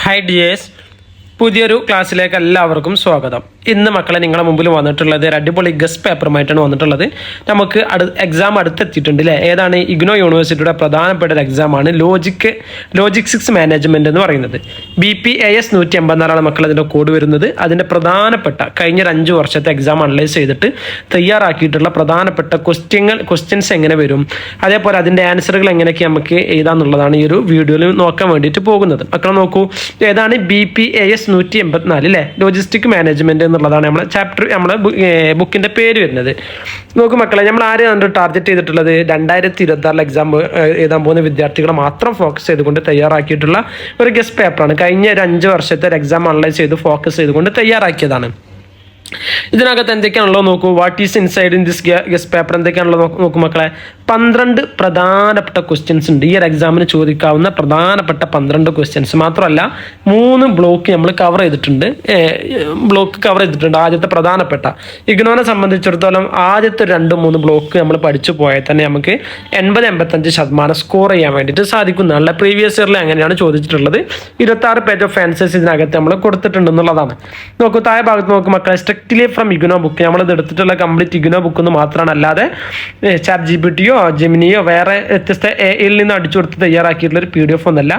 Hi dears, പുതിയൊരു ക്ലാസ്സിലേക്ക് എല്ലാവർക്കും സ്വാഗതം. ഇന്ന് മക്കളെ നിങ്ങളുടെ മുമ്പിൽ വന്നിട്ടുള്ളത് ഒരു അടിപൊളി ഗസ്റ്റ് പേപ്പറുമായിട്ടാണ് വന്നിട്ടുള്ളത്. നമുക്ക് എക്സാം അടുത്തെത്തിയിട്ടുണ്ട് അല്ലേ. ഏതാണ്? ഇഗ്നോ യൂണിവേഴ്സിറ്റിയുടെ പ്രധാനപ്പെട്ട ഒരു എക്സാമാണ് ലോജിസ്റ്റിക്സ് മാനേജ്മെൻറ്റ് എന്ന് പറയുന്നത്. BPAS 184 മക്കൾ അതിൻ്റെ കോഡ് വരുന്നത്. അതിൻ്റെ പ്രധാനപ്പെട്ട കഴിഞ്ഞ 5 വർഷത്തെ എക്സാം അനലൈസ് ചെയ്തിട്ട് തയ്യാറാക്കിയിട്ടുള്ള പ്രധാനപ്പെട്ട ക്വസ്റ്റ്യൻസ് എങ്ങനെ വരും, അതേപോലെ അതിൻ്റെ ആൻസറുകൾ എങ്ങനെയൊക്കെ നമുക്ക് എഴുതാന്നുള്ളതാണ് ഈ ഒരു വീഡിയോയിൽ നോക്കാൻ വേണ്ടിയിട്ട് പോകുന്നത്. മക്കൾ നോക്കൂ, ഏതാണ് BPAS 184 അല്ലേ, ലോജിസ്റ്റിക് മാനേജ്മെന്റ് എന്നുള്ളതാണ് നമ്മളെ ബുക്കിന്റെ പേര് വരുന്നത്. നോക്കൂ മക്കളെ, നമ്മൾ ആരെയാണ് ടാർഗറ്റ് ചെയ്തിട്ടുള്ളത്? 2026 എക്സാം എഴുതാൻ പോകുന്ന വിദ്യാർത്ഥികളെ മാത്രം ഫോക്കസ് ചെയ്തുകൊണ്ട് തയ്യാറാക്കിയിട്ടുള്ള ഒരു ഗസ്റ്റ് പേപ്പറാണ്. കഴിഞ്ഞ ഒരു 5 വർഷത്തെ ഒരു എക്സാം അനലൈസ് ചെയ്ത് ഫോക്കസ് ചെയ്തുകൊണ്ട് തയ്യാറാക്കിയതാണ്. ഇതിനകത്ത് എന്തൊക്കെയാണല്ലോ നോക്കൂ, what is inside in this guess paper എന്തൊക്കെയാണല്ലോ നോക്കൂ മക്കളെ. 12 പ്രധാനപ്പെട്ട ക്വസ്റ്റ്യൻസ് ഉണ്ട്. ഈ ഒരു എക്സാമിന് ചോദിക്കാവുന്ന പ്രധാനപ്പെട്ട 12 ക്വസ്റ്റ്യൻസ്. മാത്രമല്ല 3 ബ്ലോക്ക് നമ്മൾ കവർ ചെയ്തിട്ടുണ്ട്. ആദ്യത്തെ പ്രധാനപ്പെട്ട ഇഗ്നോനെ സംബന്ധിച്ചിടത്തോളം ആദ്യത്തെ 2-3 ബ്ലോക്ക് നമ്മൾ പഠിച്ചു പോയാൽ തന്നെ നമുക്ക് 80-85% സ്കോർ ചെയ്യാൻ വേണ്ടിയിട്ട് സാധിക്കുന്നതാണ്. പ്രീവിയസ് ഇയറിൽ അങ്ങനെയാണ് ചോദിച്ചിട്ടുള്ളത്. 26 പേജ് ഓഫ് ആൻസേഴ്സ് ഇതിനകത്ത് നമ്മൾ കൊടുത്തിട്ടുണ്ടെന്നുള്ളതാണ്. നോക്കൂ, താഴെ ഭാഗത്ത് നോക്കും മക്കളെ, സ്ട്രിക്റ്റ്ലി ഫ്രം ഇഗ്നോ ബുക്ക്. നമ്മളിത് എടുത്തിട്ടുള്ള കംപ്ലീറ്റ് ഇഗ്നോ ബുക്ക് എന്ന് മാത്രമാണ്, അല്ലാതെ ചാറ്റ് GPT ജെമിനിയോ വേറെ വ്യത്യസ്ത AI നിന്ന് അടിച്ചു കൊടുത്ത് തയ്യാറാക്കിയിട്ടുള്ള ഒരു PDF ഒന്നല്ല.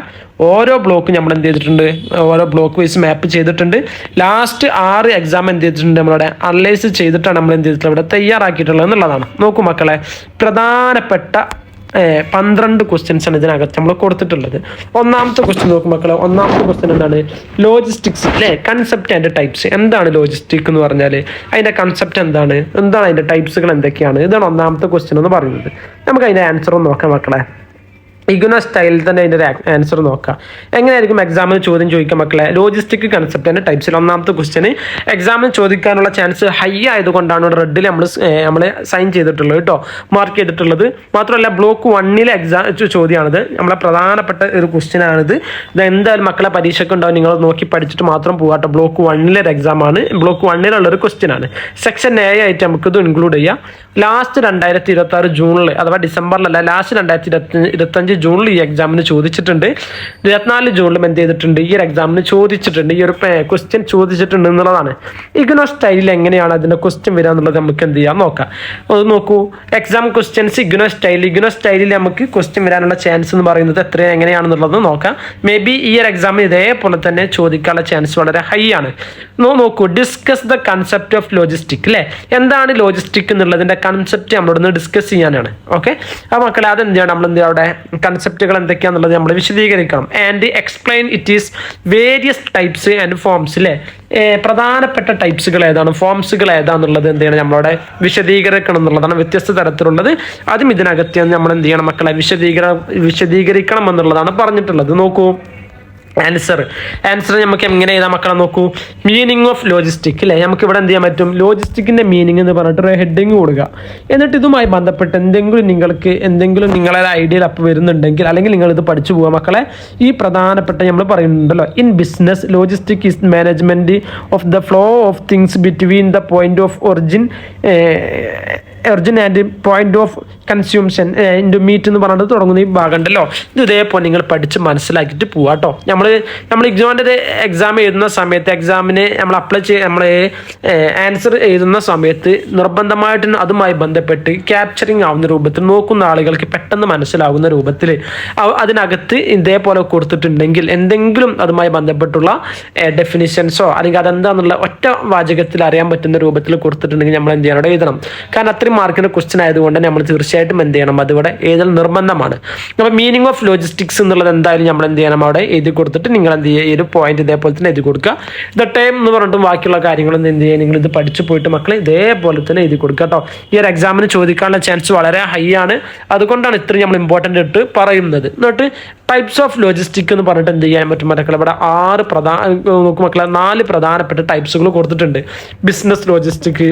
ഓരോ ബ്ലോക്ക് നമ്മൾ എന്ത് ചെയ്തിട്ടുണ്ട്, ഓരോ ബ്ലോക്ക് വൈസ് മാപ്പ് ചെയ്തിട്ടുണ്ട്. ലാസ്റ്റ് 6 എക്സാം എന്ത് ചെയ്തിട്ടുണ്ട്, നമ്മളുടെ അനലൈസ് ചെയ്തിട്ടാണ് നമ്മൾ എന്ത് ചെയ്തിട്ടുള്ളത്, ഇവിടെ തയ്യാറാക്കിയിട്ടുള്ളത് എന്നുള്ളതാണ്. നോക്കൂ മക്കളെ, പ്രധാനപ്പെട്ട 12 ക്വസ്റ്റ്യൻസ് ആണ് ഇതിനകത്ത് നമ്മൾ കൊടുത്തിട്ടുള്ളത്. ഒന്നാമത്തെ ക്വസ്റ്റ്യൻ നോക്കും മക്കളെ. ഒന്നാമത്തെ ക്വസ്റ്റ്യൻ എന്താണ്? ലോജിസ്റ്റിക്സ് അല്ലേ, കൺസെപ്റ്റ് ആൻഡ് ടൈപ്സ്. എന്താണ് ലോജിസ്റ്റിക് എന്ന് പറഞ്ഞാൽ? അതിന്റെ കൺസെപ്റ്റ് എന്താണ് അതിന്റെ ടൈപ്സുകൾ എന്തൊക്കെയാണ്? ഇതാണ് ഒന്നാമത്തെ ക്വസ്റ്റ്യൻ എന്ന് പറയുന്നത്. നമുക്ക് അതിന്റെ ആൻസർ ഒന്ന് നോക്കാം മക്കളെ. ഇഗ്നോ സ്റ്റൈലിൽ തന്നെ അതിൻ്റെ ആൻസർ നോക്കാം. എങ്ങനെയായിരിക്കും എക്സാമിന് ചോദ്യം ചോദിക്കാം മക്കളെ? ലോജിസ്റ്റിക് കൺസെപ്റ്റ് ആൻഡ് ടൈപ്സിൽ ഒന്നാമത്തെ ക്വസ്റ്റ്യന് എക്സാമിന് ചോദിക്കാനുള്ള ചാൻസ് ഹൈ ആയതുകൊണ്ടാണ് റെഡിൽ നമ്മൾ സൈൻ ചെയ്തിട്ടുള്ളത് കേട്ടോ, മാർക്ക് ചെയ്തിട്ടുള്ളത്. മാത്രമല്ല ബ്ലോക്ക് 1 എക്സാം ചോദ്യമാണിത്. നമ്മളെ പ്രധാനപ്പെട്ട ഒരു ക്വസ്റ്റ്യൻ ആണിത്. ഇത് എന്തായാലും മക്കളെ പരീക്ഷയ്ക്ക് ഉണ്ടാവും, നിങ്ങൾ നോക്കി പഠിച്ചിട്ട് മാത്രം പോകാട്ടോ. ബ്ലോക്ക് 1 ഒരു എക്സാം ആണ്. ബ്ലോക്ക് 1 ഒരു ക്വസ്റ്റ്യൻ ആണ്. സെക്ഷൻ A ആയിട്ട് നമുക്കിത് ഇൻക്ലൂഡ് ചെയ്യാം. ലാസ്റ്റ് 2026 ജൂണിൽ അഥവാ ഡിസംബറിലല്ല, ലാസ്റ്റ് 2025 ജൂണിൽ ഈ എക്സാമിന് ചോദിച്ചിട്ടുണ്ട്. 24 ജൂണിലും എന്ത് ചെയ്തിട്ടുണ്ട്, ഈ ഒരു എക്സാമിന് ചോദിച്ചിട്ടുണ്ട്. ഈ ഒരു ക്വസ്റ്റ്യൻ ചോദിച്ചിട്ടുണ്ട് എന്നുള്ളതാണ്. ഇഗ്നോ സ്റ്റൈലിൽ എങ്ങനെയാണ് അതിന്റെ ക്വസ്റ്റ്യൻ വരിക എന്നുള്ളത് നമുക്ക് എന്ത് ചെയ്യാം നോക്കാം. അത് നോക്കൂ, എക്സാം ക്വസ്റ്റ്യൻസ് ഇഗ്നോ സ്റ്റൈലിൽ നമുക്ക് ക്വസ്റ്റ്യൻ വരാനുള്ള ചാൻസ് എന്ന് പറയുന്നത് എങ്ങനെയാണെന്നുള്ളത് നോക്കാം. മേ ബി ഈ ഒരു എക്സാമിന് ഇതേപോലെ തന്നെ ചോദിക്കാനുള്ള ചാൻസ് വളരെ ഹൈ ആണ്. നോക്കൂ, discuss the concept of logistic അല്ലേ. എന്താണ് ലോജിസ്റ്റിക് എന്നുള്ളതിന്റെ കൺസെപ്റ്റ് നമ്മളോട് ഡിസ്കസ് ചെയ്യാനാണ്. ഓക്കെ, ആ മക്കളെ അതെന്ത് ചെയ്യണം, നമ്മൾ എന്ത് അവിടെ കൺസെപ്റ്റുകൾ എന്തൊക്കെയാണെന്നുള്ളത് നമ്മൾ വിശദീകരിക്കണം. And explain it is various types and forms അല്ലേ. പ്രധാനപ്പെട്ട ടൈപ്സുകൾ ഏതാണ്, ഫോംസുകൾ ഏതാന്നുള്ളത് എന്ത് ചെയ്യണം, നമ്മളവിടെ വിശദീകരിക്കണം എന്നുള്ളതാണ്. വ്യത്യസ്ത തരത്തിലുള്ളത് അതും ഇതിനകത്ത് നമ്മൾ എന്ത് ചെയ്യണം മക്കളെ, വിശദീകരിക്കണം എന്നുള്ളതാണ് പറഞ്ഞിട്ടുള്ളത്. നോക്കൂ, ആൻസർ നമുക്ക് എങ്ങനെ എഴുതാം മക്കളെ. നോക്കൂ, മീനിങ് ഓഫ് ലോജിസ്റ്റിക് അല്ലേ. നമുക്ക് ഇവിടെ എന്ത് ചെയ്യാൻ പറ്റും, ലോജിസ്റ്റിക്കിന്റെ മീനിങ് എന്ന് പറഞ്ഞിട്ട് ഹെഡിങ് കൊടുക്കുക. എന്നിട്ട് ഇതുമായി ബന്ധപ്പെട്ട് എന്തെങ്കിലും നിങ്ങളെ ഐഡിയയിൽ അപ്പ് വരുന്നുണ്ടെങ്കിൽ, അല്ലെങ്കിൽ നിങ്ങൾ ഇത് പഠിച്ചു പോവുക മക്കളെ. ഈ പ്രധാനപ്പെട്ട നമ്മൾ പറയുന്നുണ്ടല്ലോ, in business logistic is management of the flow of things between the point of origin and point of consumption into meet എന്ന് പറഞ്ഞിട്ട് തുടങ്ങുന്ന ഈ ഭാഗം ഉണ്ടല്ലോ, ഇത് ഇതേപോലെ നിങ്ങൾ പഠിച്ച് മനസ്സിലാക്കിയിട്ട് പോവാട്ടോ. നമ്മൾ എക്സാമിൻ്റെ എക്സാം എഴുതുന്ന സമയത്ത്, എക്സാമിന് നമ്മൾ നമ്മൾ ആൻസർ എഴുതുന്ന സമയത്ത് നിർബന്ധമായിട്ടും അതുമായി ബന്ധപ്പെട്ട് ക്യാപ്ചറിങ് ആവുന്ന രൂപത്തിൽ, നോക്കുന്ന ആളുകൾക്ക് പെട്ടെന്ന് മനസ്സിലാവുന്ന രൂപത്തിൽ അതിനകത്ത് ഇതേപോലെ കൊടുത്തിട്ടുണ്ടെങ്കിൽ, എന്തെങ്കിലും അതുമായി ബന്ധപ്പെട്ടുള്ള ഡെഫിനിഷൻസോ അല്ലെങ്കിൽ അതെന്താന്നുള്ള ഒറ്റ വാചകത്തിൽ അറിയാൻ പറ്റുന്ന രൂപത്തിൽ കൊടുത്തിട്ടുണ്ടെങ്കിൽ നമ്മൾ എന്ത് ചെയ്യണം, അവിടെ എഴുതണം. കാരണം അത്രയും മാർക്കിന്റെ ക്വസ്റ്റ്യൻ ആയതുകൊണ്ട് നമ്മൾ തീർച്ചയായിട്ടും എന്ത് ചെയ്യണം, അതിവിടെ എഴുതൽ നിർബന്ധമാണ്. അപ്പോൾ മീനിങ് ഓഫ് ലോജിസ്റ്റിക്സ് എന്നുള്ളത് എന്തായാലും നമ്മൾ എന്ത് ചെയ്യണം, അവിടെ എഴുതി കൊടുത്തിട്ട് നിങ്ങൾ എന്ത് ചെയ്യുക, ഈ ഒരു പോയിന്റ് ഇതേപോലെ തന്നെ എഴുതി കൊടുക്കുക. ദ ടൈം എന്ന് പറഞ്ഞിട്ടും ബാക്കിയുള്ള കാര്യങ്ങളൊന്നും എന്ത് ചെയ്യുക, നിങ്ങൾ ഇത് പഠിച്ചു പോയിട്ട് മക്കൾ ഇതേപോലെ തന്നെ എഴുതി കൊടുക്കുക കേട്ടോ. ഈ ഒരു എക്സാമിന് ചോദിക്കാനുള്ള ചാൻസ് വളരെ ഹൈ ആണ്. അതുകൊണ്ടാണ് ഇത്രയും നമ്മൾ ഇമ്പോർട്ടൻ്റ് ആയിട്ട് പറയുന്നത്. എന്നിട്ട് ടൈപ്സ് ഓഫ് ലോജിസ്റ്റിക് എന്ന് പറഞ്ഞിട്ട് എന്ത് ചെയ്യാൻ പറ്റും മക്കളെ, ഇവിടെ 4 പ്രധാനപ്പെട്ട ടൈപ്സുകൾ കൊടുത്തിട്ടുണ്ട്. ബിസിനസ് ലോജിസ്റ്റിക്,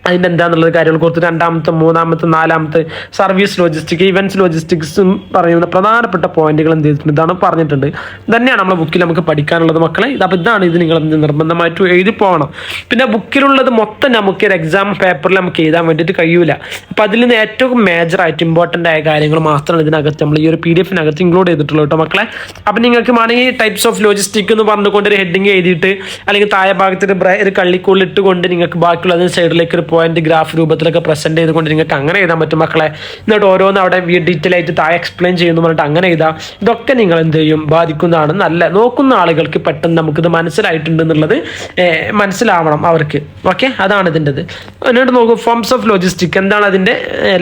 അതിൻ്റെ എന്താണെന്നുള്ളത് കാര്യങ്ങൾ കൊടുത്ത് രണ്ടാമത്തെ മൂന്നാമത്തെ നാലാമത്തെ സർവീസ് ലോജിസ്റ്റിക് ഇവൻറ്റ്സ് ലോജിസ്റ്റിക്സും പറയുന്ന പ്രധാനപ്പെട്ട പോയിന്റുകൾ എന്ത് ചെയ്തിട്ടുണ്ട് ഇതാണ് പറഞ്ഞിട്ടുണ്ട്. തന്നെയാണ് നമ്മളെ ബുക്കിൽ നമുക്ക് പഠിക്കാനുള്ളത് മക്കളെ. അപ്പോൾ ഇതാണ് ഇത് നിങ്ങൾ നിർബന്ധമായിട്ട് എഴുതി പോകണം. പിന്നെ ബുക്കിലുള്ളത് മൊത്തം നമുക്ക് ഒരു എക്സാം പേപ്പറിൽ നമുക്ക് എഴുതാൻ വേണ്ടിയിട്ട് കഴിയൂല. അപ്പോൾ അതിൽ നിന്ന് ഏറ്റവും മേജറായിട്ട് ഇമ്പോർട്ടൻ്റ് ആയ കാര്യങ്ങൾ മാത്രമാണ് ഇതിനകത്ത് നമ്മൾ ഈ ഒരു PDF-നകത്ത് ഇൻക്ലൂഡ് ചെയ്തിട്ടുള്ളൂ കേട്ടോ മക്കളെ. അപ്പം നിങ്ങൾക്ക് വേണമെങ്കിൽ ടൈപ്സ് ഓഫ് ലോജിസ്റ്റിക് എന്ന് പറഞ്ഞുകൊണ്ട് ഒരു ഹെഡിങ് എഴുതിയിട്ട് അല്ലെങ്കിൽ താഴെ ഭാഗത്ത് ഒരു കള്ളിക്കുള്ളിൽ ഇട്ടുകൊണ്ട് നിങ്ങൾക്ക് ബാക്കിയുള്ളത് സൈഡിലേക്ക് ഒരു പോയിന്റ് ഗ്രാഫ് രൂപത്തിലൊക്കെ പ്രസന്റ് ചെയ്തുകൊണ്ട് നിങ്ങൾക്ക് അങ്ങനെ എഴുതാൻ പറ്റും മക്കളെ. എന്നിട്ട് ഓരോന്ന് അവിടെ ഡീറ്റെയിൽ ആയിട്ട് താഴെ എക്സ്പ്ലെയിൻ ചെയ്യുന്നു പറഞ്ഞിട്ട് അങ്ങനെ എഴുതാം. ഇതൊക്കെ നിങ്ങൾ എന്ത് ചെയ്യും ബാധിക്കുന്നതാണ്. നല്ല നോക്കുന്ന ആളുകൾക്ക് പെട്ടെന്ന് നമുക്കിത് മനസ്സിലായിട്ടുണ്ട് എന്നുള്ളത് മനസ്സിലാവണം അവർക്ക്. ഓക്കെ, അതാണ് ഇതിൻ്റെത്. എന്നിട്ട് നോക്കും ഫോംസ് ഓഫ് ലോജിസ്റ്റിക് എന്താണ് അതിൻ്റെ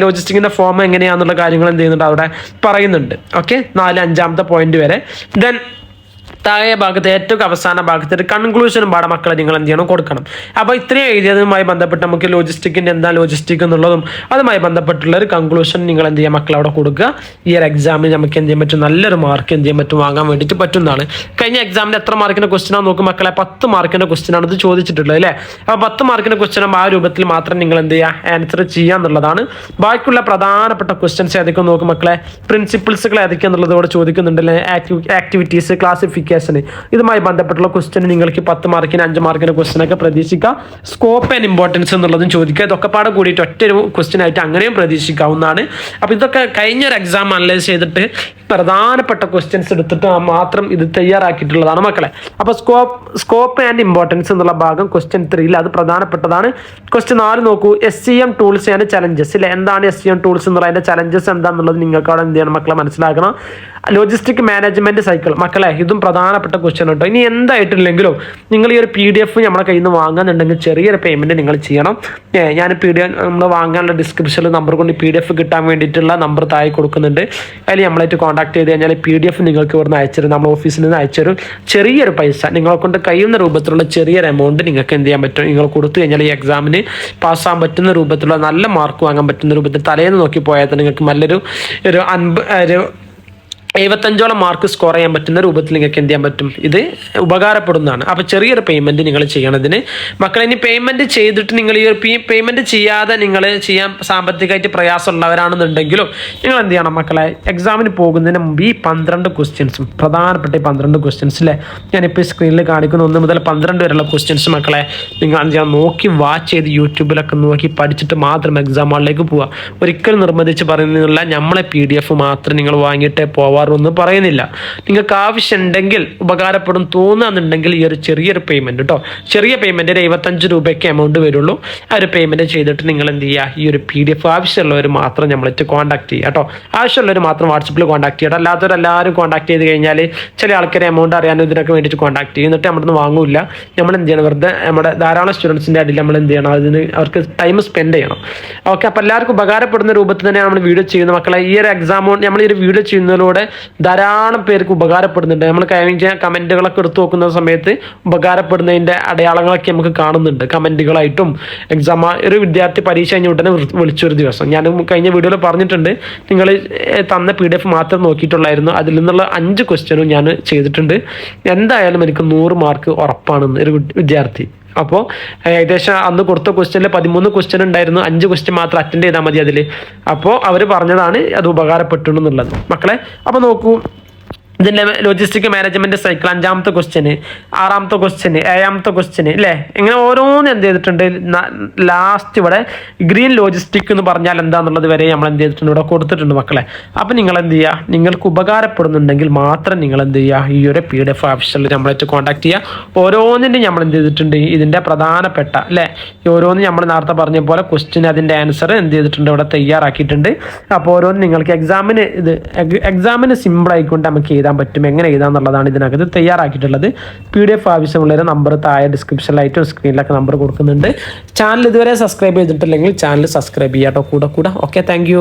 ലോജിസ്റ്റിക്കിൻ്റെ ഫോം എങ്ങനെയാണെന്നുള്ള കാര്യങ്ങൾ എന്ത് ചെയ്യുന്നുണ്ട് അവിടെ പറയുന്നുണ്ട്. ഓക്കെ, 4-5 പോയിന്റ് വരെ. ദെൻ താഴെ ഭാഗത്ത് ഏറ്റവും അവസാന ഭാഗത്ത് ഒരു കൺക്ലൂഷനും പാടെ മക്കളെ നിങ്ങൾ എന്ത് ചെയ്യണം കൊടുക്കണം. അപ്പോൾ ഇത്രയും എഴുതിയതുമായി ബന്ധപ്പെട്ട് നമുക്ക് ലോജിസ്റ്റിക്കിൻ്റെ എന്താ ലോജിസ്റ്റിക് എന്നുള്ളതും അതുമായി ബന്ധപ്പെട്ടുള്ള ഒരു കൺക്ലൂഷൻ നിങ്ങൾ എന്ത് ചെയ്യുക മക്കളെ അവിടെ കൊടുക്കുക. ഈ ഒരു എക്സാമിന് നമുക്ക് എന്ത് ചെയ്യാൻ പറ്റും നല്ലൊരു മാർക്ക് എന്ത് ചെയ്യാൻ പറ്റും വാങ്ങാൻ വേണ്ടിയിട്ട് പറ്റുന്നതാണ്. കഴിഞ്ഞ എക്സാമിന് എത്ര മാർക്കിൻ്റെ ക്വസ്റ്റ്യൻ ആണ് നോക്കും മക്കളെ? 10 മാർക്കിൻ്റെ ക്വസ്റ്റ്യൻ ആണ് ഇത് ചോദിച്ചിട്ടുള്ളത് അല്ലേ. അപ്പോൾ 10 മാർക്കിൻ്റെ ക്വസ്റ്റ്യൻ ആ രൂപത്തിൽ മാത്രം നിങ്ങൾ എന്ത് ചെയ്യുക ആൻസർ ചെയ്യുക എന്നുള്ളതാണ്. ബാക്കിയുള്ള പ്രധാനപ്പെട്ട ക്വസ്റ്റ്യൻസ് ഏതൊക്കെ നോക്കും മക്കളെ? പ്രിൻസിപ്പിൾസുകൾ ഏതൊക്കെ എന്നുള്ളത് ഇവിടെ ചോദിക്കുന്നുണ്ടല്ലേ. ആക്ടിവിറ്റീസ്, ക്ലാസിഫിക്കേഷൻ, ഇതുമായി ബന്ധപ്പെട്ടുള്ള ക്വസ്റ്റ്യൻ നിങ്ങൾക്ക് 10 മാർക്കിന് 5 മാർക്കിന്റെ ക്വസ്റ്റ്യൻ ഒക്കെ പ്രതീക്ഷിക്കാം. സ്കോപ്പ് ആൻഡ് ഇമ്പോർട്ടൻസ് എന്നുള്ളതും ചോദിക്കുക. ഇതൊക്കെ പാടെ കൂടിയിട്ട് ഒറ്റൊരു ക്വസ്റ്റ്യൻ ആയിട്ട് അങ്ങനെയും പ്രതീക്ഷിക്കാവുന്നതാണ്. അപ്പോൾ ഇതൊക്കെ കഴിഞ്ഞൊരു എക്സാം അനലൈസ് ചെയ്തിട്ട് പ്രധാനപ്പെട്ട ക്വസ്റ്റ്യൻസ് എടുത്തിട്ട് മാത്രം ഇത് തയ്യാറാക്കിയിട്ടുള്ളതാണ് മക്കളെ. അപ്പോൾ സ്കോപ്പ് ആൻഡ് ഇമ്പോർട്ടൻസ് എന്നുള്ള ഭാഗം ക്വസ്റ്റ്യൻ 3 അത് പ്രധാനപ്പെട്ടതാണ്. ക്വസ്റ്റ്യൻ 4 നോക്കൂ. SCM ടൂൾസ് ആൻഡ് ചലഞ്ചസ് ഇല്ലേ. എന്താണ് SCM ടൂൾസ് എന്നുള്ള അതിന്റെ ചലഞ്ചസ് എന്താണെന്നുള്ളത് നിങ്ങൾക്ക് അവിടെ എന്ത് ചെയ്യണം മക്കളെ മനസ്സിലാക്കണം. ലോജിസ്റ്റിക് മാനേജ്മെന്റ് സൈക്കിൾ മക്കളെ ഇതും പ്രധാനപ്പെട്ട ക്വസ്റ്റ്യൻ കേട്ടോ. ഇനി എന്തായിട്ടില്ലെങ്കിലും നിങ്ങൾ ഈ ഒരു PDF നമ്മളെ കയ്യിൽ നിന്ന് വാങ്ങാന്നുണ്ടെങ്കിൽ ചെറിയൊരു പേയ്മെന്റ് നിങ്ങൾ ചെയ്യണം. ഞാൻ PDF നമ്മൾ വാങ്ങാനുള്ള ഡിസ്ക്രിപ്ഷനിൽ നമ്പർ കൊണ്ട് PDF കിട്ടാൻ വേണ്ടിയിട്ടുള്ള നമ്പർ താഴെ കൊടുക്കുന്നുണ്ട്. അതിൽ നമ്മളായിട്ട് കോൺടാക്ട് ചെയ്ത് കഴിഞ്ഞാൽ PDF നിങ്ങൾക്ക് ഇവിടുന്ന് അയച്ചുതരും. നമ്മുടെ ഓഫീസിൽ നിന്ന് അയച്ചുതരും. ചെറിയൊരു പൈസ നിങ്ങളെ കൊണ്ട് കഴിയുന്ന രൂപത്തിലുള്ള ചെറിയൊരു എമൗണ്ട് നിങ്ങൾക്ക് എന്ത് ചെയ്യാൻ പറ്റും നിങ്ങൾ കൊടുത്തു കഴിഞ്ഞാൽ ഈ എക്സാമിന് പാസ്സാകാൻ പറ്റുന്ന രൂപത്തിലുള്ള നല്ല മാർക്ക് വാങ്ങാൻ പറ്റുന്ന രൂപത്തിൽ തലേന്ന് നോക്കി പോയാൽ തന്നെ നിങ്ങൾക്ക് നല്ലൊരു 75ഓളം മാർക്ക് സ്കോർ ചെയ്യാൻ പറ്റുന്ന രൂപത്തിൽ നിങ്ങൾക്ക് എന്ത് ചെയ്യാൻ പറ്റും ഇത് ഉപകാരപ്പെടുന്നതാണ്. അപ്പോൾ ചെറിയൊരു പേയ്മെന്റ് നിങ്ങൾ ചെയ്യണതിന് മക്കളെ. ഇനി പേയ്മെന്റ് ചെയ്തിട്ട് നിങ്ങൾ ഈ ഒരു പേയ്മെന്റ് ചെയ്യാതെ നിങ്ങൾ ചെയ്യാൻ സാമ്പത്തികമായിട്ട് പ്രയാസമുള്ളവരാണെന്നുണ്ടെങ്കിലും നിങ്ങൾ എന്ത് ചെയ്യണം മക്കളെ? എക്സാമിന് പോകുന്നതിന് മുമ്പ് ഈ 12 ക്വസ്റ്റ്യൻസും പ്രധാനപ്പെട്ട 12 ക്വസ്റ്റ്യൻസ് അല്ലേ ഞാനിപ്പോൾ സ്ക്രീനിൽ കാണിക്കുന്ന 1 മുതൽ 12 വരെയുള്ള ക്വസ്റ്റ്യൻസ് മക്കളെ നിങ്ങൾ എന്ത് ചെയ്യണം നോക്കി വാച്ച് ചെയ്ത് യൂട്യൂബിലൊക്കെ നോക്കി പഠിച്ചിട്ട് മാത്രം എക്സാം ഹാളിലേക്ക് പോവുക. ഒരിക്കലും നിർബന്ധിച്ച് പറയുന്നില്ല നമ്മളെ PDF മാത്രം നിങ്ങൾ വാങ്ങിയിട്ടേ പോവാ ഒന്നും പറയുന്നില്ല. നിങ്ങൾക്ക് ആവശ്യമുണ്ടെങ്കിൽ ഉപകാരപ്പെടും തോന്നുകയെന്നുണ്ടെങ്കിൽ ഈ ഒരു ചെറിയൊരു പേയ്മെന്റ് കേട്ടോ. ചെറിയ പേയ്മെന്റ് 75 രൂപയ്ക്ക് എമൗണ്ട് വരുള്ളൂ. ആ ഒരു പേയ്മെന്റ് ചെയ്തിട്ട് നിങ്ങൾ എന്ത് ചെയ്യുക ഈ ഒരു PDF ആവശ്യമുള്ളവർ മാത്രം നമ്മളായിട്ട് കോൺടാക്ട് ചെയ്യുക കേട്ടോ. ആവശ്യമുള്ളവർ മാത്രം വാട്സപ്പിൽ കോൺടാക്ട് ചെയ്യണം. അല്ലാത്തവരെല്ലാവരും കോൺടാക്ട് ചെയ്ത് കഴിഞ്ഞാൽ ചില ആൾക്കാരെ എമൗണ്ട് അറിയാനും ഇതിനൊക്കെ വേണ്ടിയിട്ട് കോൺടാക്ട് ചെയ്യും. എന്നിട്ട് നമ്മുടെ നിന്ന് വാങ്ങൂല്ല. നമ്മൾ എന്ത് ചെയ്യണം വെറുതെ നമ്മുടെ ധാരാളം സ്റ്റുഡൻസിൻ്റെ ഇടയിൽ നമ്മൾ എന്ത് ചെയ്യണം അതിന് അവർക്ക് ടൈം സ്പെൻഡ് ചെയ്യണം. ഓക്കെ, അപ്പോൾ എല്ലാവർക്കും ഉപകാരപ്പെടുന്ന രൂപത്തിൽ തന്നെയാണ് നമ്മൾ വീഡിയോ ചെയ്യുന്ന മക്കളെ. ഈ ഒരു എക്സാം നമ്മൾ ഈ ഒരു വീഡിയോ ചെയ്യുന്നതിലൂടെ ധാരാളം പേർക്ക് ഉപകാരപ്പെടുന്നുണ്ട്. നമ്മൾ കഴിഞ്ഞ കമന്റുകളൊക്കെ എടുത്തു നോക്കുന്ന സമയത്ത് ഉപകാരപ്പെടുന്നതിന്റെ അടയാളങ്ങളൊക്കെ നമുക്ക് കാണുന്നുണ്ട്. കമന്റുകളായിട്ടും എക്സാം ഒരു വിദ്യാർത്ഥി പരീക്ഷ കഴിഞ്ഞ ഉടനെ വിളിച്ചൊരു ദിവസം ഞാൻ കഴിഞ്ഞ വീഡിയോയിൽ പറഞ്ഞിട്ടുണ്ട്. നിങ്ങൾ തന്ന PDF മാത്രം നോക്കിയിട്ടുള്ളായിരുന്നു. അതിൽ നിന്നുള്ള 5 ക്വസ്റ്റ്യനും ഞാൻ ചെയ്തിട്ടുണ്ട്. എന്തായാലും എനിക്ക് 100 മാർക്ക് ഉറപ്പാണെന്ന് ഒരു വിദ്യാർത്ഥി. അപ്പോൾ ഏകദേശം അന്ന് കൊടുത്ത ക്വസ്റ്റ്യനിൽ 13 ക്വസ്റ്റ്യൻ ഉണ്ടായിരുന്നു. 5 ക്വസ്റ്റ്യൻ മാത്രം അറ്റൻഡ് ചെയ്താൽ മതി അതിൽ. അപ്പോൾ അവർ പറഞ്ഞതാണ് അത് ഉപകാരപ്പെട്ടു എന്നുള്ളത് മക്കളെ. അപ്പോൾ നോക്കൂ, ഇതിൻ്റെ ലോജിസ്റ്റിക് മാനേജ്മെന്റ് സൈക്കിൾ 5ാമത്തെ ക്വസ്റ്റ്യന്, 6ാമത്തെ ക്വസ്റ്റ്യന്, 7ാമത്തെ ക്വസ്റ്റ്യന് ഇല്ലേ. ഇങ്ങനെ ഓരോന്ന് എന്ത് ചെയ്തിട്ടുണ്ട് ലാസ്റ്റ് ഇവിടെ ഗ്രീൻ ലോജിസ്റ്റിക് എന്ന് പറഞ്ഞാൽ എന്താണെന്നുള്ളത് വരെ നമ്മൾ എന്ത് ചെയ്തിട്ടുണ്ട് ഇവിടെ കൊടുത്തിട്ടുണ്ട് മക്കളെ. അപ്പം നിങ്ങൾ എന്ത് ചെയ്യുക, നിങ്ങൾക്ക് ഉപകാരപ്പെടുന്നുണ്ടെങ്കിൽ മാത്രം നിങ്ങൾ എന്ത് ചെയ്യുക ഈ ഒരു PDF ഓഫീസിൽ നമ്മളായിട്ട് കോൺടാക്ട് ചെയ്യുക. ഓരോന്നിൻ്റെയും നമ്മൾ എന്ത് ചെയ്തിട്ടുണ്ട് ഇതിൻ്റെ പ്രധാനപ്പെട്ട അല്ലേ ഓരോന്നും നമ്മൾ നേരത്തെ പറഞ്ഞ പോലെ ക്വസ്റ്റ്യൻ അതിൻ്റെ ആൻസർ എന്ത് ചെയ്തിട്ടുണ്ട് ഇവിടെ തയ്യാറാക്കിയിട്ടുണ്ട്. അപ്പോൾ ഓരോന്നും നിങ്ങൾക്ക് എക്സാമിന് സിമ്പിൾ ആയിക്കൊണ്ട് നമുക്ക് എഴുതാൻ പറ്റും. എങ്ങനെ എഴുതാന്നുള്ളതാണ് ഇതിനകത്ത് തയ്യാറാക്കിയിട്ടുള്ളത്. PDF ആവശ്യമുള്ളൊരു നമ്പർ താഴെ ഡിസ്ക്രിപ്ഷനിലായിട്ടും സ്ക്രീനിലൊക്കെ നമ്പർ കൊടുക്കുന്നുണ്ട്. ചാനൽ ഇതുവരെ സബ്സ്ക്രൈബ് ചെയ്തിട്ടില്ലെങ്കിൽ ചാനൽ സബ്സ്ക്രൈബ് ചെയ്യാട്ടോ കൂടെ. Okay, thank